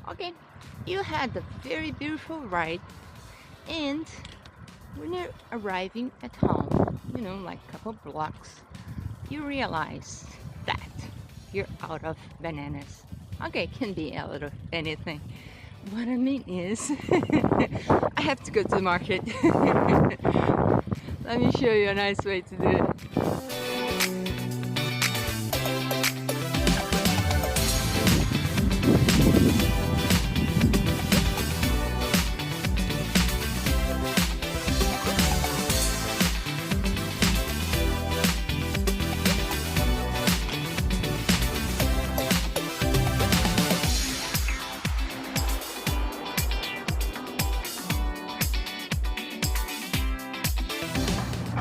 Okay, you had a very beautiful ride, and when you're arriving at home, you know, like a couple blocks, you realize that you're out of bananas. Okay, can be out of anything. What I mean is, I have to go to the market. Let me show you a nice way to do it.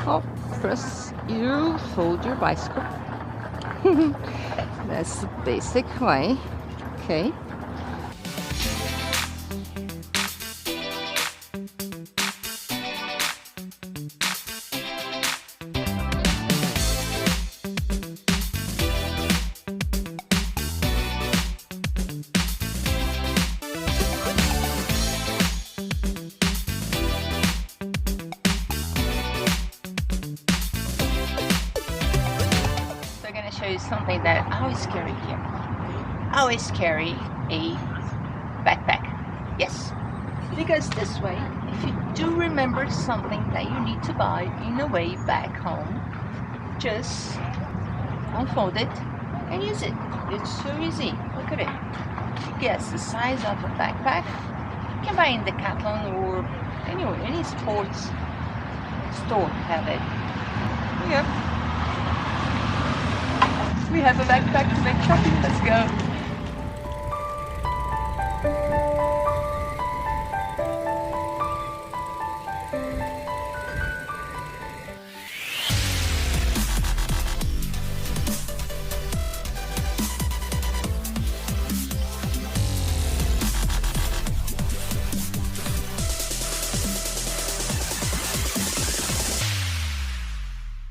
Oh, first you fold your bicycle. That's the basic way. Okay. Show you something that I always carry here. I always carry a backpack. Yes, because this way, if you do remember something that you need to buy in a way back home, just unfold it and use it. It's so easy. Look at it. Guess the size of a backpack. You can buy in Decathlon or anywhere, any sports store have it. Yep. We have a backpack to make shopping. Let's go.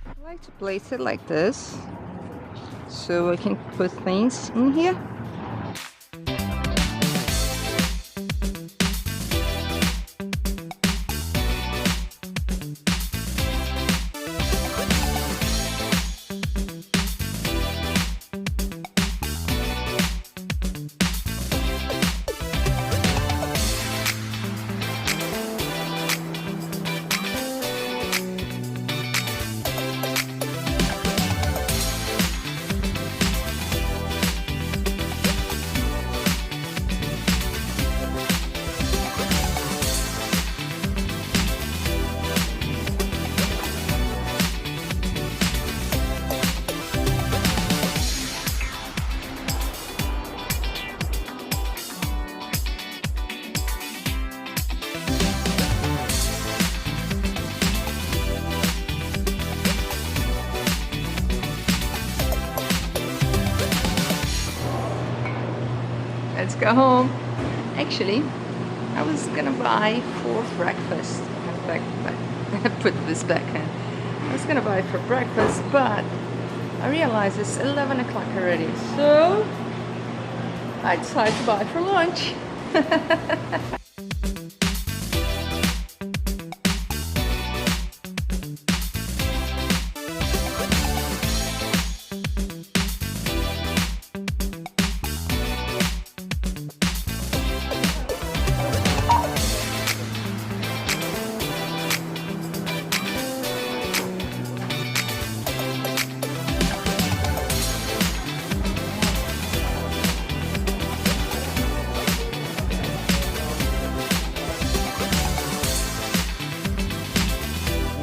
I like to place it like this, so I can put things in here. Let's go home. Actually, I was gonna buy for breakfast. In fact, I put this back in. I was gonna buy for breakfast, but I realized it's 11 o'clock already, so I decided to buy for lunch.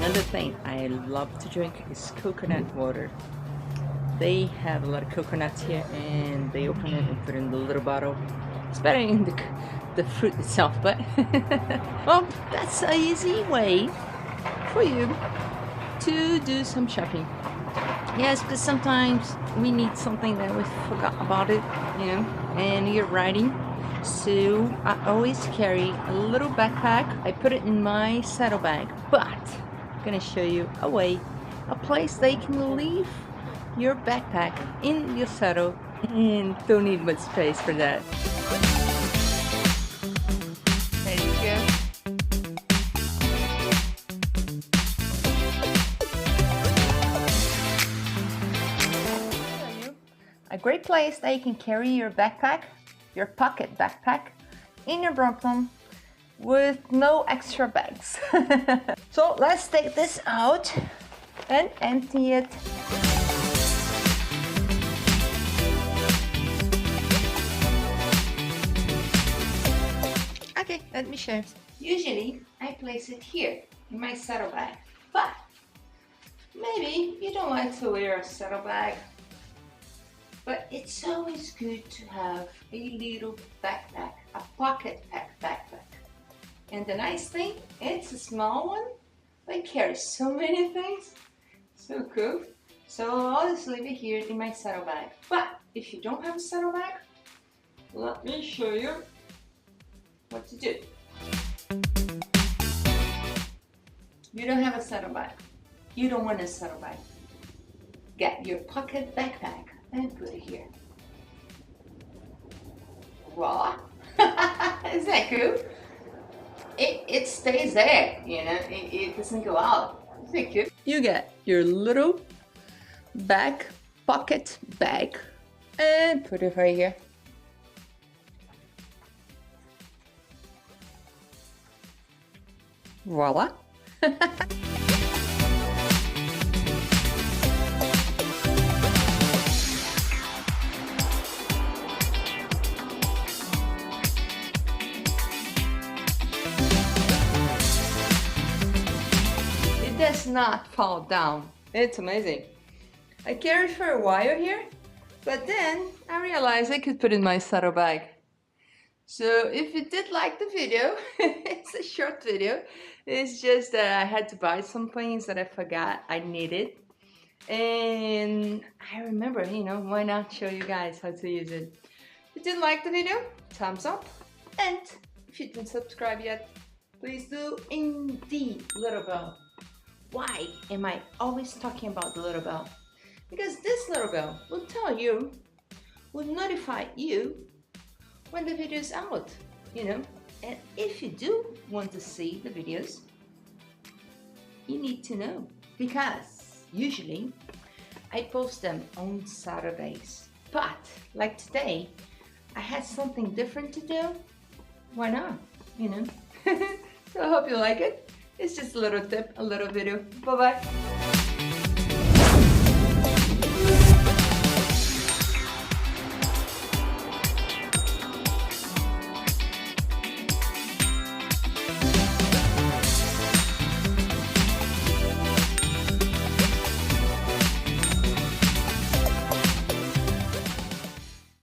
Another thing I love to drink is coconut water. They have a lot of coconuts here, and they open it and put it in the little bottle. It's better in the fruit itself, but well, that's an easy way for you to do some shopping. Yes, because sometimes we need something that we forgot about it, you know, and you're riding. So I always carry a little backpack. I put it in my saddlebag, but I'm gonna show you a way, a place they can leave your backpack in your saddle and don't need much space for that. There you go. A great place that you can carry your backpack, your pocket backpack, in your Brompton with no extra bags. So let's take this out and empty it. Okay, let me show. Usually I place it here in my saddlebag, but maybe you don't like to wear a saddlebag. But it's always good to have a little backpack, a pocket backpack. And the nice thing, it's a small one, but it carries so many things. So cool. So I'll just leave it here in my saddlebag. But if you don't have a saddlebag, let me show you what to do. You don't have a saddlebag. You don't want a saddlebag. Get your pocket backpack and put it here. Voila! Isn't that cool? It stays there, you know, it doesn't go out. Isn't that cool? You get your little pocket bag and put it right here. Voila! Does not fall down. It's amazing. I carried for a while here, but then I realized I could put it in my saddlebag. So if you did like the video, it's a short video. It's just that I had to buy some things that I forgot I needed. And I remember, you know, why not show you guys how to use it. If you did like the video, thumbs up. And if you didn't subscribe yet, please do in the little bell. Why am I always talking about the little bell? Because this little bell will tell you, will notify you when the video is out, you know. And if you do want to see the videos, you need to know, because usually I post them on Saturdays. But like today, I had something different to do. Why not, you know? So I hope you like it. It's just a little tip, a little video. Bye-bye.